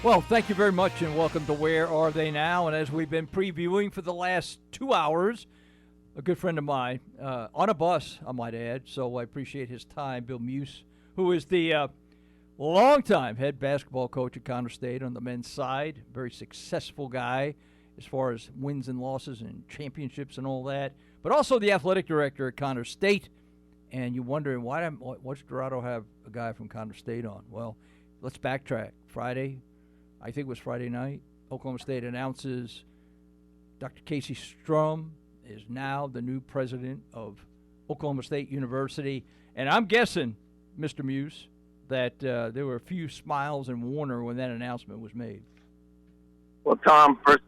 Well, thank you very much, and welcome to Where Are They Now? And as we've been previewing for the last 2 hours, a good friend of mine, on a bus, I might add, so I appreciate his time, Bill Muse, who is the longtime head basketball coach at Connor State on the men's side. Very successful guy as far as wins and losses and championships and all that, but also the athletic director at Connor State. And you're wondering, what's Dirato have a guy from Connor State on? Well, let's backtrack. I think it was Friday night, Oklahoma State announces Dr. Casey Strum is now the new president of Oklahoma State University. And I'm guessing, Mr. Muse, that there were a few smiles in Warner when that announcement was made. Well, Tom, first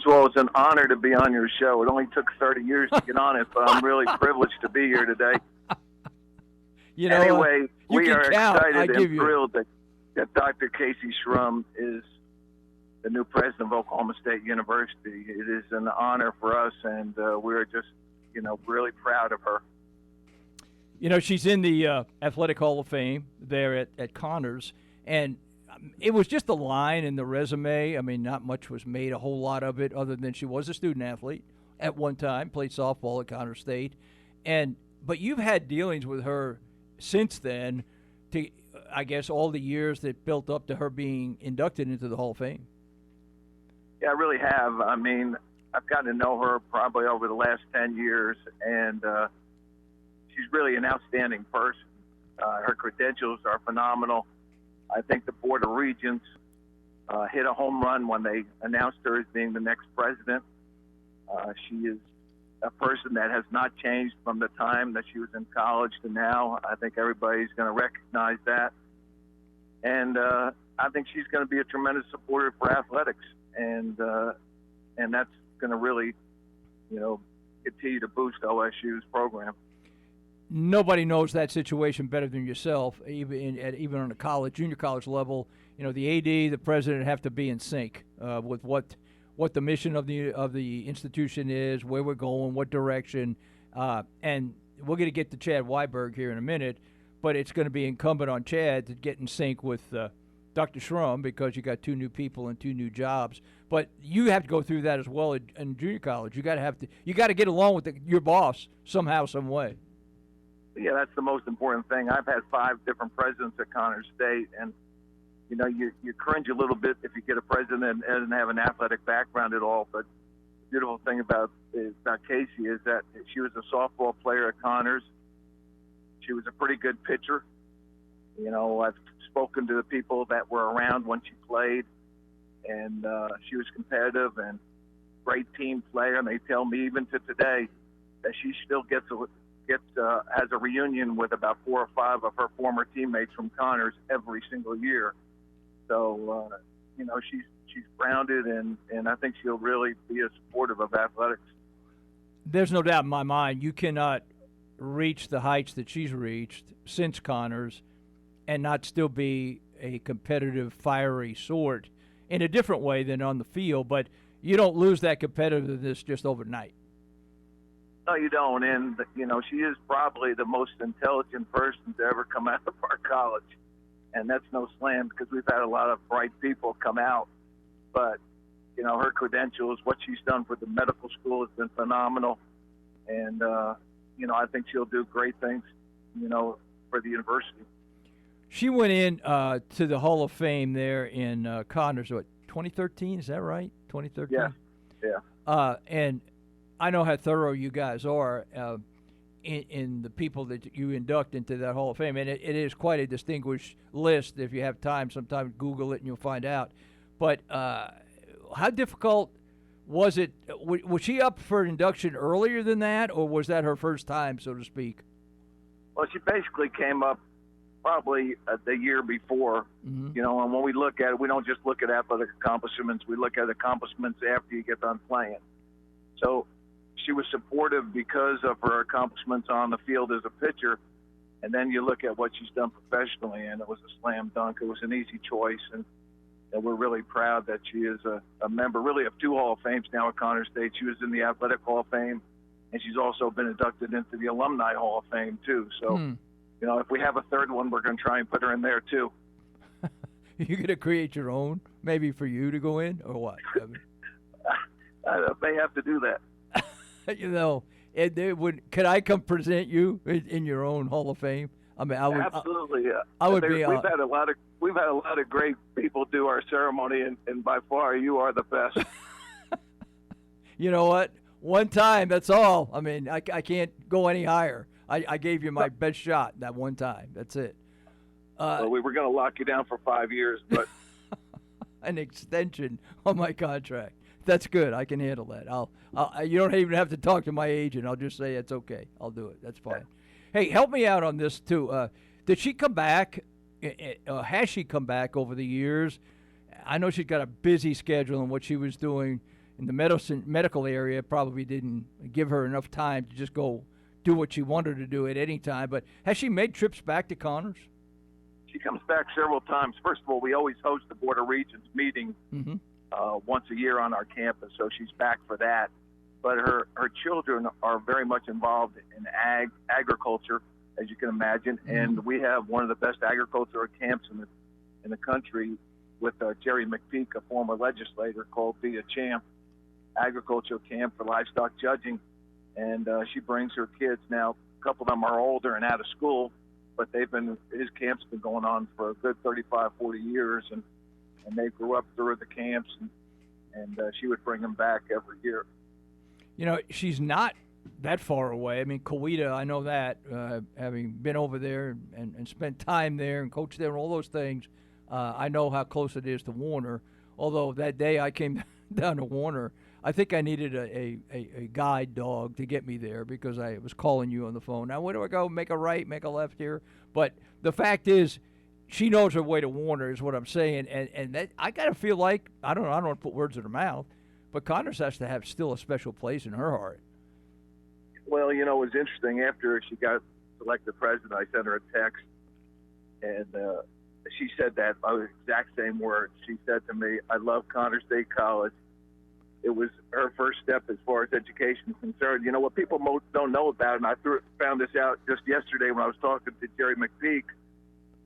of all, it's an honor to be on your show. It only took 30 years to get on it, but I'm really privileged to be here today. Anyway, we are excited and thrilled that Dr. Casey Strum is the new president of Oklahoma State University. It is an honor for us, and we're just, really proud of her. She's in the Athletic Hall of Fame there at Connors, and it was just a line in the resume. I mean, not much was made, a whole lot of it, other than she was a student athlete at one time, played softball at Connors State. But you've had dealings with her since then to, I guess, all the years that built up to her being inducted into the Hall of Fame. Yeah, I really have. I mean, I've gotten to know her probably over the last 10 years, and she's really an outstanding person. Her credentials are phenomenal. I think the Board of Regents hit a home run when they announced her as being the next president. She is a person that has not changed from the time that she was in college to now. I think everybody's going to recognize that. And I think she's going to be a tremendous supporter for athletics. And that's going to really, continue to boost OSU's program. Nobody knows that situation better than yourself, even on a junior college level. The AD, the president have to be in sync with what the mission of the institution is, where we're going, what direction. And we're going to get to Chad Weiberg here in a minute, but it's going to be incumbent on Chad to get in sync with Dr. Strum, because you got two new people and two new jobs. But you have to go through that as well in junior college. You got to get along with your boss somehow, some way. Yeah, that's the most important thing. I've had 5 different presidents at Connors State, and you cringe a little bit if you get a president that doesn't have an athletic background at all. But the beautiful thing about Casey is that she was a softball player at Connors. She was a pretty good pitcher. I've spoken to the people that were around when she played, and she was competitive and great team player. And they tell me even to today that she still has a reunion with about 4 or 5 of her former teammates from Connors every single year. So, she's grounded, and I think she'll really be a supportive of athletics. There's no doubt in my mind you cannot reach the heights that she's reached since Connors and not still be a competitive, fiery sort in a different way than on the field. But you don't lose that competitiveness just overnight. No, you don't. And, she is probably the most intelligent person to ever come out of our college. And that's no slam, because we've had a lot of bright people come out. But, her credentials, what she's done for the medical school has been phenomenal. And, I think she'll do great things, for the university. She went in to the Hall of Fame there in Connors, 2013? Is that right? 2013? Yeah. And I know how thorough you guys are in the people that you induct into that Hall of Fame, and it is quite a distinguished list. If you have time, sometimes Google it and you'll find out. But how difficult was it? Was she up for induction earlier than that, or was that her first time, so to speak? Well, she basically came up probably the year before, and when we look at it, we don't just look at athletic accomplishments. We look at accomplishments after you get done playing. So she was supportive because of her accomplishments on the field as a pitcher, and then you look at what she's done professionally, and it was a slam dunk. It was an easy choice, and we're really proud that she is a member, really, of 2 Hall of Fames now at Connors State. She was in the Athletic Hall of Fame, and she's also been inducted into the Alumni Hall of Fame, too. So, if we have a third one, we're going to try and put her in there, too. You gonna create your own, maybe for you to go in, or what? I mean, I may have to do that. you know, and they would. Could I come present you in your own Hall of Fame? I mean, I would. Absolutely. I would be. We've had a lot of great people do our ceremony, and by far you are the best. You know what? One time, that's all. I mean, I can't go any higher. I gave you my best shot that one time. That's it. Well, we were going to lock you down for 5 years, but an extension on my contract. That's good. I can handle that. You don't even have to talk to my agent. I'll just say it's okay. I'll do it. That's fine. Hey, help me out on this too. Did she come back? Has she come back over the years? I know she's got a busy schedule, and what she was doing in the medical area probably didn't give her enough time to just go do what she wanted to do at any time. But has she made trips back to Connors? She comes back several times. First of all, we always host the Board of Regents meeting once a year on our campus, so she's back for that. But her children are very much involved in agriculture, as you can imagine, and we have one of the best agricultural camps in the country with Jerry McPeak, a former legislator, called Be a Champ Agricultural Camp for Livestock Judging. And she brings her kids now. A couple of them are older and out of school, but his camp's been going on for a good 35, 40 years, and they grew up through the camps, and she would bring them back every year. You know, she's not that far away. I mean, Coweta, I know that, having been over there and spent time there and coached there and all those things, I know how close it is to Warner. Although that day I came down to Warner, I think I needed a guide dog to get me there because I was calling you on the phone. Now, where do I go? Make a right, make a left here? But the fact is, she knows her way to Warner is what I'm saying. And that, I got to feel like, I don't want to put words in her mouth, but Connors has to have still a special place in her heart. Well, you know, it was interesting. After she got elected president, I sent her a text, and she said that exact same words. She said to me, "I love Connors State College." It was her first step as far as education is concerned. You know, what people most don't know about, and I found this out just yesterday when I was talking to Jerry McPeak,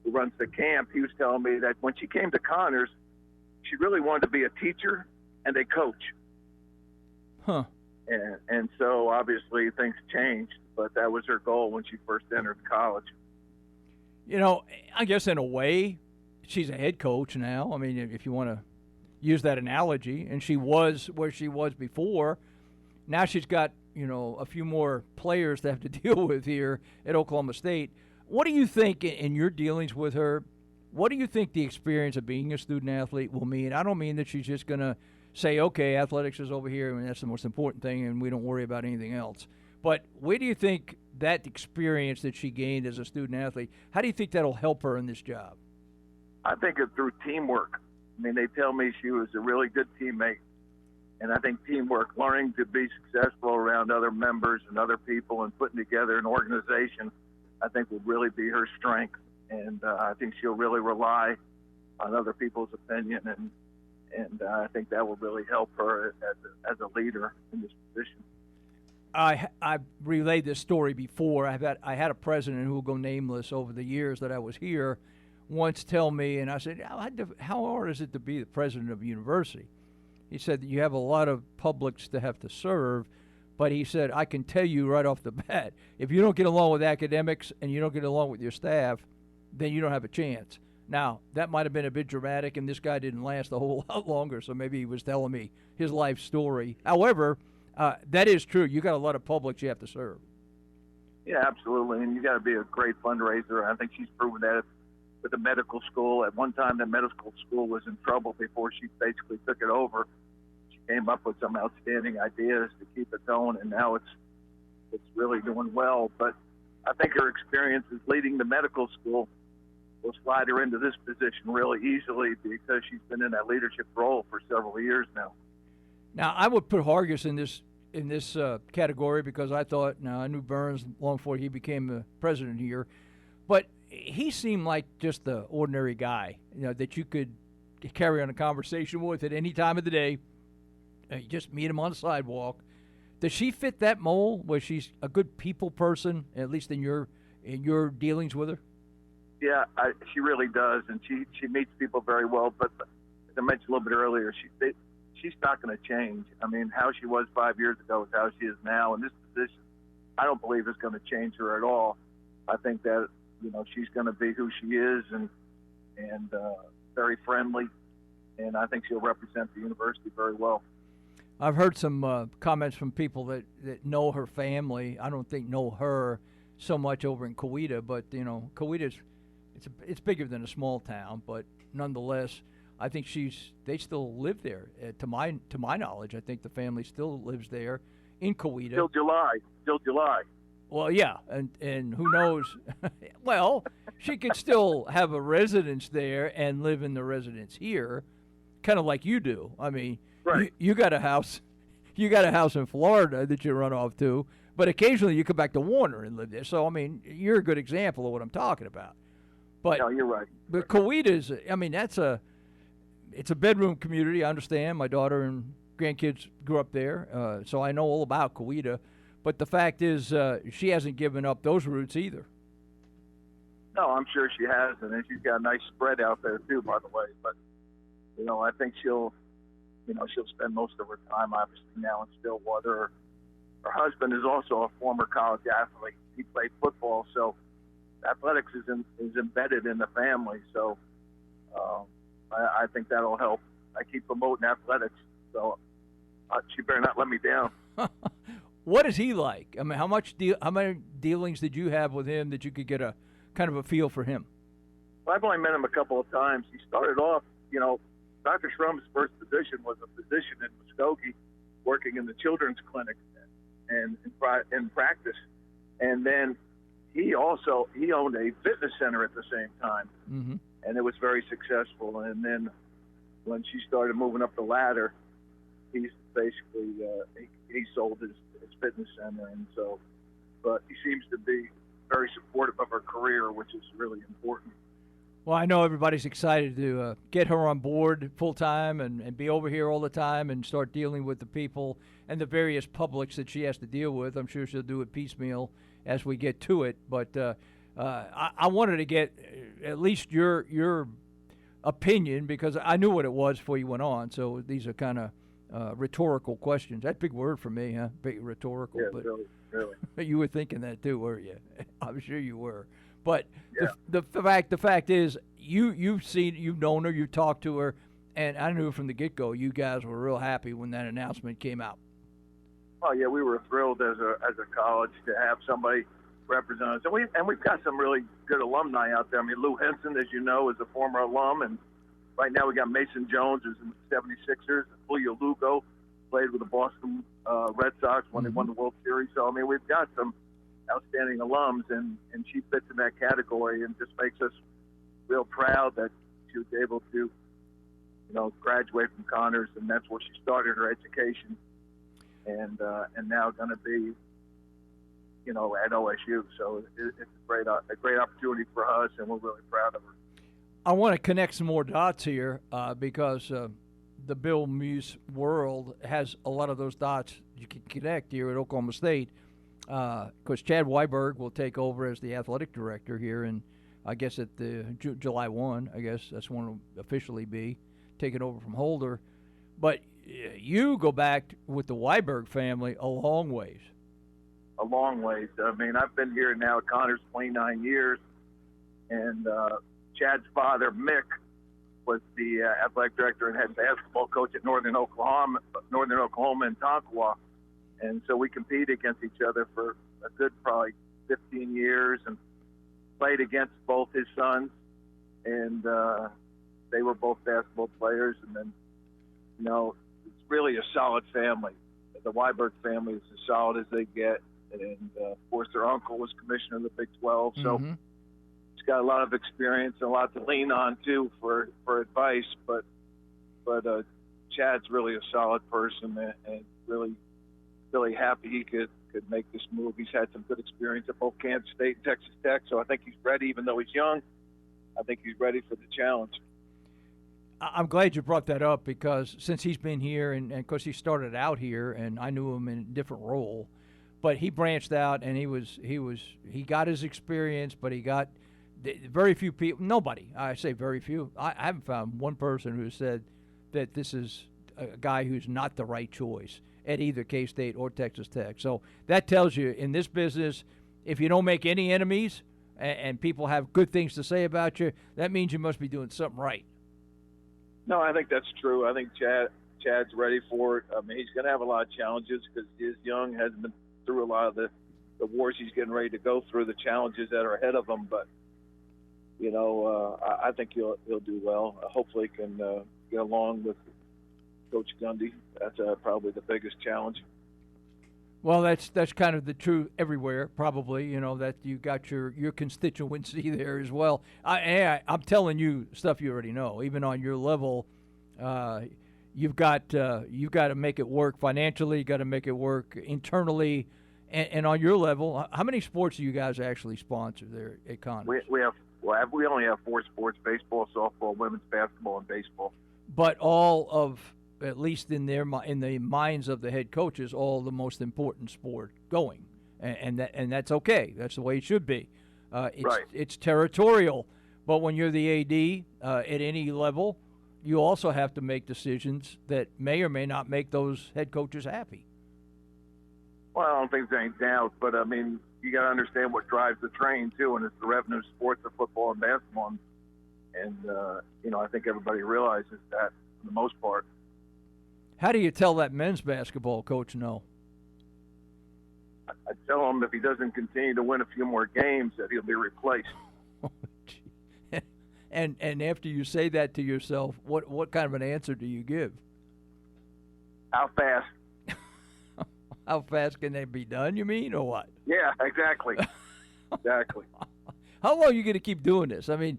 who runs the camp. He was telling me that when she came to Connors, she really wanted to be a teacher and a coach. Huh. And so obviously things changed, but that was her goal when she first entered college. You know, I guess in a way, she's a head coach now. I mean, if you want to use that analogy, and she was where she was before. Now she's got, you know, a few more players to have to deal with here at Oklahoma State. What do you think in your dealings with her? What do you think the experience of being a student athlete will mean? I don't mean that she's just going to say, okay, athletics is over here, and that's the most important thing, and we don't worry about anything else. But where do you think that experience that she gained as a student athlete, how do you think that'll help her in this job? I think it's through teamwork. I mean, they tell me she was a really good teammate. And I think teamwork, learning to be successful around other members and other people and putting together an organization, I think would really be her strength. And I think she'll really rely on other people's opinion. And I think that will really help her as a leader in this position. I've relayed this story before. I had a president who will go nameless over the years that I was here once tell me, and I said, how hard is it to be the president of a university? He said that you have a lot of publics to have to serve, but he said, I can tell you right off the bat, if you don't get along with academics and you don't get along with your staff, then you don't have a chance. Now, that might have been a bit dramatic, and this guy didn't last a whole lot longer, so maybe he was telling me his life story. However, that is true. You got a lot of publics you have to serve. Yeah, absolutely, and you got to be a great fundraiser. I think she's proven that with the medical school. At one time, the medical school was in trouble before she basically took it over. She came up with some outstanding ideas to keep it going, and now it's really doing well. But I think her experience as leading the medical school will slide her into this position really easily because she's been in that leadership role for several years now. Now, I would put Hargis in this category because I knew Burns long before he became the president here, but he seemed like just the ordinary guy, you know, that you could carry on a conversation with at any time of the day. You just meet him on the sidewalk. Does she fit that mold where she's a good people person, at least in your dealings with her? Yeah, she really does, and she meets people very well. But as I mentioned a little bit earlier, she's not going to change. I mean, how she was 5 years ago is how she is now. And this position, I don't believe is going to change her at all. I think that she's going to be who she is, and very friendly, and I think she'll represent the university very well. I've heard some comments from people that know her family. I don't think know her so much over in Coweta, but Cowetta's it's bigger than a small town, but nonetheless, I think they still live there. To my knowledge, I think the family still lives there in Coweta. Till July. Well, yeah, and who knows? Well, she could still have a residence there and live in the residence here, kind of like you do. I mean, right. you got a house in Florida that you run off to, but occasionally you come back to Warner and live there. So I mean, you're a good example of what I'm talking about. But no, you're right. But Coweta's, I mean, it's a bedroom community. I understand. My daughter and grandkids grew up there, so I know all about Coweta. But the fact is, she hasn't given up those roots either. No, I'm sure she hasn't, and she's got a nice spread out there too, by the way. But I think she'll spend most of her time, obviously, now in Stillwater. Her husband is also a former college athlete. He played football, so athletics is embedded in the family. So I think that'll help. I keep promoting athletics, so she better not let me down. What is he like? I mean, how many dealings did you have with him that you could get a kind of a feel for him? Well, I've only met him a couple of times. He started off, Dr. Schrumm's first position was a physician in Muskogee, working in the children's clinic and in practice. And then he owned a fitness center at the same time, mm-hmm. and it was very successful. And then when she started moving up the ladder, he's basically he sold his fitness center, and so, but he seems to be very supportive of her career, which is really important. Well, I know everybody's excited to get her on board full time and be over here all the time and start dealing with the people and the various publics that she has to deal with. I'm sure she'll do it piecemeal as we get to it, but I wanted to get at least your opinion, because I knew what it was before you went on. So these are kind of rhetorical questions. That's a big word for me, huh? Big rhetorical. Yeah, but really. You were thinking that too, weren't you? I'm sure you were. But yeah. the fact is, you've known her, you've talked to her, and I knew from the get-go you guys were real happy when that announcement came out. Oh yeah, we were thrilled as a college to have somebody represent us, and we've got some really good alumni out there. I mean, Lou Henson, as you know, is a former alum, and right now we got Mason Jones, who's in the 76ers. Julio Lugo played with the Boston Red Sox when they won the World Series. So I mean, we've got some outstanding alums, and she fits in that category, and just makes us real proud that she was able to, graduate from Connors, and that's where she started her education, and now going to be, at OSU. So it's a great opportunity for us, and we're really proud of her. I want to connect some more dots here because the Bill Muse world has a lot of those dots you can connect here at Oklahoma State. Because Chad Weiberg will take over as the athletic director here, and I guess at the July 1, I guess that's when it'll officially be taken over from Holder. But you go back with the Weiberg family a long ways. A long ways. I mean, I've been here now at Connors 29 years, and Chad's father, Mick, was the athletic director and head basketball coach at Northern Oklahoma in Tonkawa. And so we competed against each other for a good probably 15 years and played against both his sons. And they were both basketball players. And then, it's really a solid family. The Weiberg family is as solid as they get. And, of course, their uncle was commissioner of the Big 12. So he's got a lot of experience and a lot to lean on, too, for advice. But Chad's really a solid person and really happy he could make this move. He's had some good experience at both Kansas State and Texas Tech, so I think he's ready, even though he's young. I think he's ready for the challenge. I'm glad you brought that up, because since he's been here, and of course he started out here, and I knew him in a different role, but he branched out, and he got his experience, but he got very few people, nobody, I say very few, I haven't found one person who said that this is a guy who's not the right choice at either K-State or Texas Tech. So that tells you in this business, if you don't make any enemies and people have good things to say about you, that means you must be doing something right. No, I think that's true. I think Chad's ready for it. I mean, he's going to have a lot of challenges because he's young, hasn't been through a lot of the wars he's getting ready to go through, the challenges that are ahead of him. But, I think he'll do well. Hopefully he can get along with Coach Gundy. That's probably the biggest challenge. Well, that's kind of the truth everywhere, probably. That you got your constituency there as well. I'm telling you stuff you already know. Even on your level, you've got to make it work financially. You got to make it work internally, and on your level, how many sports do you guys actually sponsor there at Connors? We only have 4 sports: baseball, softball, women's basketball, and baseball. But all of, at least in the minds of the head coaches, all the most important sport going, and that's okay. That's the way it should be. Right. It's territorial, but when you're the AD at any level, you also have to make decisions that may or may not make those head coaches happy. Well, I don't think there's any doubt, but I mean, you got to understand what drives the train too, and it's the revenue sports of football and basketball, and I think everybody realizes that for the most part. How do you tell that men's basketball coach no? I tell him if he doesn't continue to win a few more games, that he'll be replaced. And after you say that to yourself, what kind of an answer do you give? How fast? How fast can they be done, you mean, or what? Yeah, exactly. Exactly. How long are you going to keep doing this? I mean,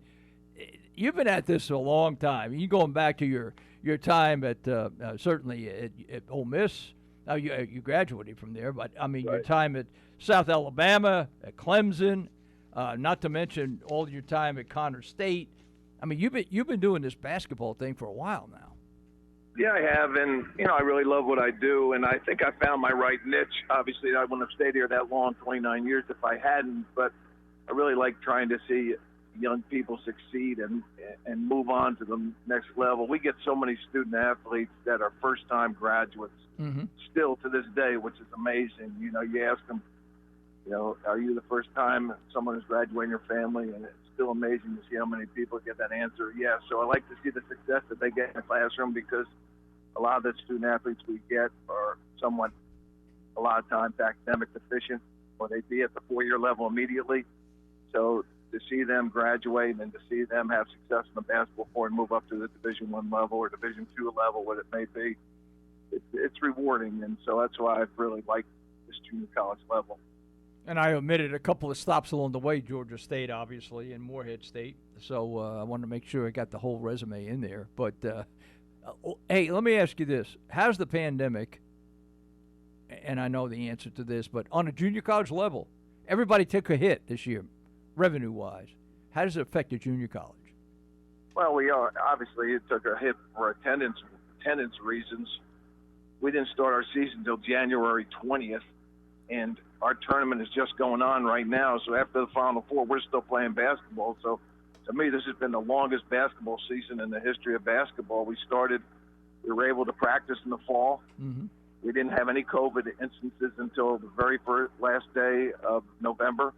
you've been at this a long time. You going back to your time at certainly at Ole Miss. Now you graduated from there, but I mean, right. Your time at South Alabama, at Clemson, not to mention all your time at Connors State. I mean, you've been doing this basketball thing for a while now. Yeah, I have, and I really love what I do, and I think I found my right niche. Obviously, I wouldn't have stayed here that long, 29 years, if I hadn't. But I really like trying to see young people succeed and move on to the next level. We get so many student athletes that are first-time graduates still to this day, which is amazing. You ask them, are you the first time someone is graduating your family? And it's still amazing to see how many people get that answer, yes. So I like to see the success that they get in the classroom, because a lot of the student athletes we get are somewhat, a lot of times, academic deficient, or they'd be at the 4-year level immediately. So to see them graduate and to see them have success in the basketball court and move up to the Division I level or Division II level, what it may be, it's rewarding. And so that's why I've really liked this junior college level. And I omitted a couple of stops along the way, Georgia State, obviously, and Morehead State. So I wanted to make sure I got the whole resume in there. But, hey, let me ask you this. How's the pandemic, and I know the answer to this, but on a junior college level, everybody took a hit this year, revenue-wise. How does it affect the junior college? Well, obviously it took a hit for attendance reasons. We didn't start our season until January 20th, and our tournament is just going on right now. So after the Final Four, we're still playing basketball. So to me, this has been the longest basketball season in the history of basketball. We were able to practice in the fall. Mm-hmm. We didn't have any COVID instances until the very last day of November.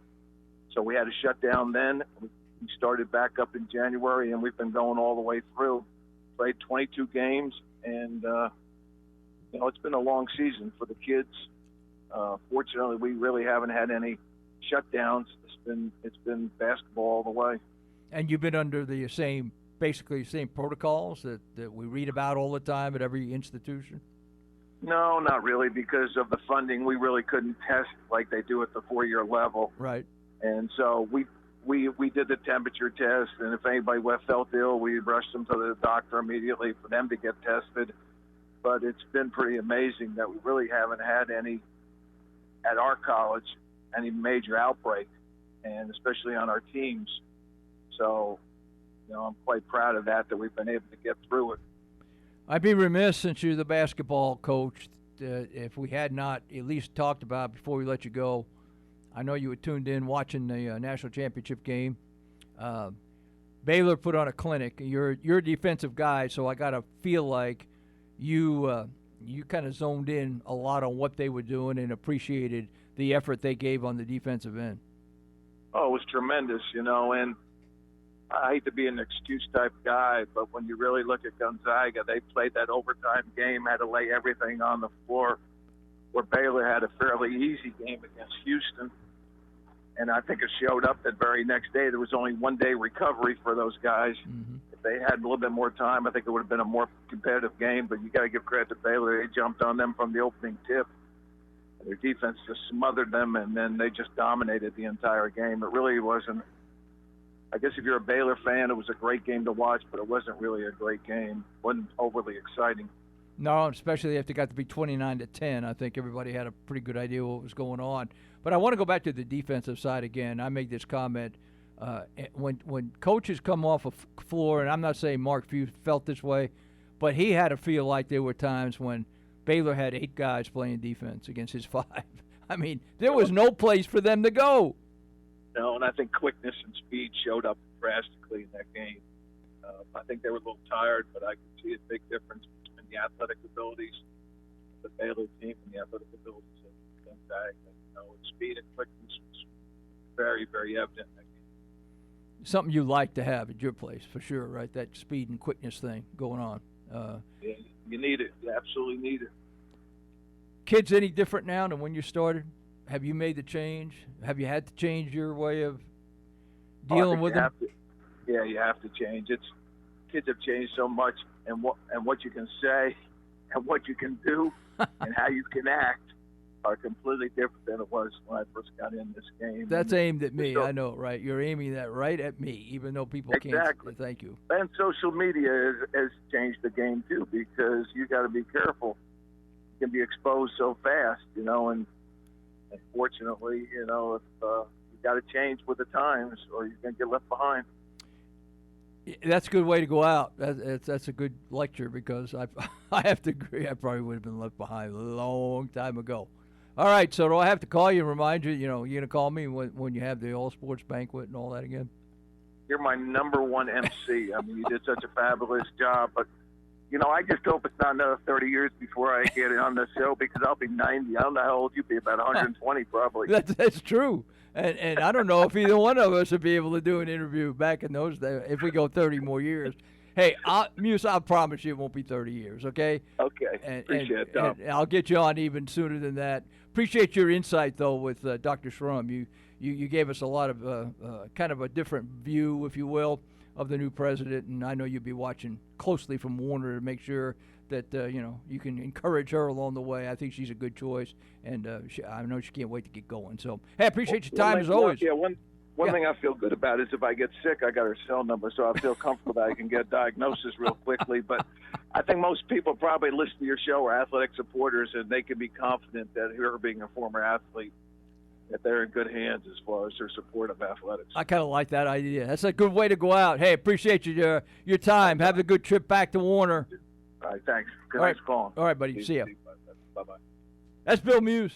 So we had to shut down then. We started back up in January, and we've been going all the way through. Played 22 games, and it's been a long season for the kids. Fortunately, we really haven't had any shutdowns. It's been basketball all the way. And you've been under the basically same protocols that we read about all the time at every institution? No, not really, because of the funding. We really couldn't test like they do at the 4-year level. Right. And so we did the temperature test, and if anybody felt ill, we rushed them to the doctor immediately for them to get tested. But it's been pretty amazing that we really haven't had any, at our college, any major outbreak, and especially on our teams. So, I'm quite proud of that we've been able to get through it. I'd be remiss, since you're the basketball coach, if we had not at least talked about, before we let you go, I know you were tuned in watching the national championship game. Baylor put on a clinic. You're a defensive guy, so I got to feel like you kind of zoned in a lot on what they were doing and appreciated the effort they gave on the defensive end. Oh, it was tremendous, and I hate to be an excuse type guy, but when you really look at Gonzaga, they played that overtime game, had to lay everything on the floor, where Baylor had a fairly easy game against Houston. And I think it showed up that very next day. There was only 1 day recovery for those guys. Mm-hmm. If they had a little bit more time, I think it would have been a more competitive game. But you got to give credit to Baylor. They jumped on them from the opening tip. Their defense just smothered them, and then they just dominated the entire game. It really wasn't. I guess if you're a Baylor fan, it was a great game to watch, but it wasn't really a great game. It wasn't overly exciting. No, especially after it got to be 29-10. I think everybody had a pretty good idea what was going on. But I want to go back to the defensive side again. I made this comment. When coaches come off a floor, and I'm not saying Mark Few felt this way, but he had to feel like there were times when Baylor had 8 guys playing defense against his 5. I mean, there was no place for them to go. No, and I think quickness and speed showed up drastically in that game. I think they were a little tired, but I could see a big difference between the athletic abilities of the Baylor team and the athletic abilities of Gonzaga. Speed and quickness was very, very evident in that game. Something you like to have at your place, for sure, right? That speed and quickness thing going on. Yeah, you need it. You absolutely need it. Kids any different now than when you started? Have you made the change? Have you had to change your way of dealing with them? Yeah, you have to change. Kids have changed so much, and what you can say, and what you can do, and how you can act are completely different than it was when I first got in this game. That's aimed at me. I know, right? You're aiming that right at me, even though people exactly. can't. Thank you. And social media has changed the game too, because you got to be careful. You can be exposed so fast, and unfortunately, if you got to change with the times, or you're going to get left behind. That's a good way to go out. That's a good lecture, because I have to agree. I probably would have been left behind a long time ago. All right, so do I have to call you and remind you, you're going to call me when you have the all-sports banquet and all that again? You're my number one MC. I mean, you did such a fabulous job. But, I just hope it's not another 30 years before I get on the show, because I'll be 90. I don't know how old you'll be, about 120 probably. That's true. And I don't know if either one of us would be able to do an interview back in those days if we go 30 more years. Hey, Muse, I promise you it won't be 30 years, okay? Okay. Appreciate it, Tom. And I'll get you on even sooner than that. Appreciate your insight, though, with Dr. Schrum. You gave us a lot of kind of a different view, if you will, of the new president, and I know you'll be watching closely from Warner to make sure that you can encourage her along the way. I think she's a good choice, and I know she can't wait to get going. So, hey, I appreciate your time as always. Yeah, one thing I feel good about is if I get sick, I got her cell number, so I feel comfortable that I can get a diagnosis real quickly. But I think most people probably listen to your show are athletic supporters, and they can be confident that her being a former athlete, that they're in good hands as far as their support of athletics. I kind of like that idea. That's a good way to go out. Hey, appreciate your time. Have a good trip back to Warner. All right, thanks. Good night, calling. All right, buddy. See ya. Bye-bye. That's Bill Muse.